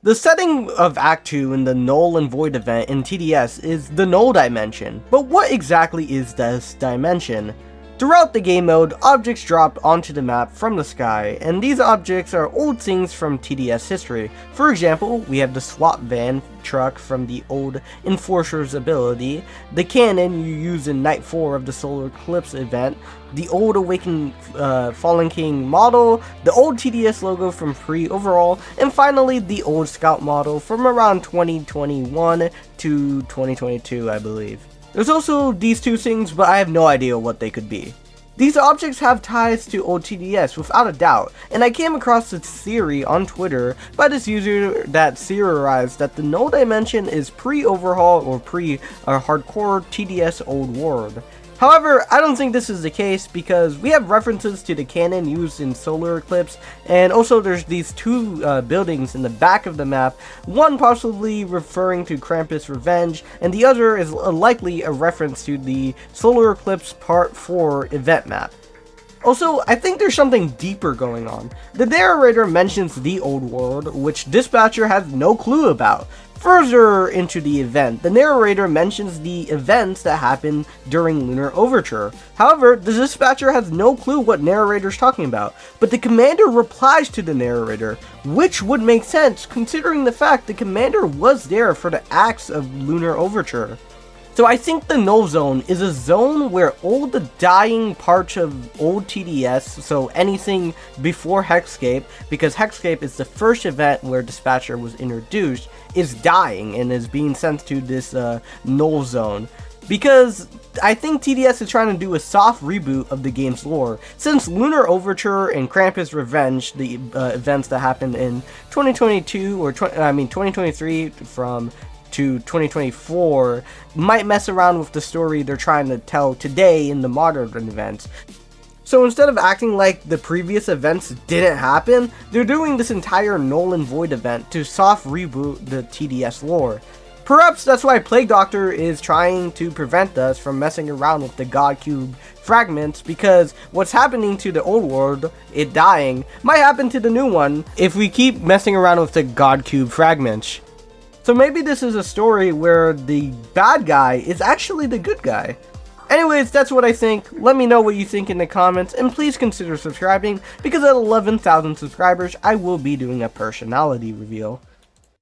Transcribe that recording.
The setting of Act 2 in the Null and Void event in TDS is the Null Dimension, but what exactly is this dimension? Throughout the game mode, objects drop onto the map from the sky, and these objects are old things from TDS history. For example, we have the swap van truck from the old Enforcer's ability, the cannon you use in Night 4 of the Solar Eclipse event, the old Awakened Fallen King model, the old TDS logo from pre-overall, and finally the old Scout model from around 2021 to 2022, I believe. There's also these two things, but I have no idea what they could be. These objects have ties to old TDS without a doubt, and I came across this theory on Twitter by this user that theorized that the Null Dimension is pre-overhaul or pre-hardcore TDS old world. However, I don't think this is the case because we have references to the cannon used in Solar Eclipse, and also there's these two buildings in the back of the map, one possibly referring to Krampus' Revenge, and the other is likely a reference to the Solar Eclipse Part 4 event map. Also, I think there's something deeper going on. The narrator mentions the old world, which Dispatcher has no clue about. Further into the event, the narrator mentions the events that happen during Lunar Overture. However, the Dispatcher has no clue what narrator's talking about, but the commander replies to the narrator, which would make sense considering the fact the commander was there for the acts of Lunar Overture. So I think the Null Zone is a zone where all the dying parts of old TDS, so anything before Hexscape, because Hexscape is the first event where Dispatcher was introduced, is dying and is being sent to this Null Zone. Because I think TDS is trying to do a soft reboot of the game's lore, since Lunar Overture and Krampus' Revenge, the events that happened in 2022 or 2023 to 2024, might mess around with the story they're trying to tell today in the modern events. So instead of acting like the previous events didn't happen, they're doing this entire Null and Void event to soft reboot the TDS lore. Perhaps that's why Plague Doctor is trying to prevent us from messing around with the God Cube fragments, because what's happening to the old world, it dying, might happen to the new one if we keep messing around with the God Cube fragments. So maybe this is a story where the bad guy is actually the good guy. Anyways, that's what I think. Let me know what you think in the comments, and please consider subscribing, because at 11,000 subscribers, I will be doing a personality reveal.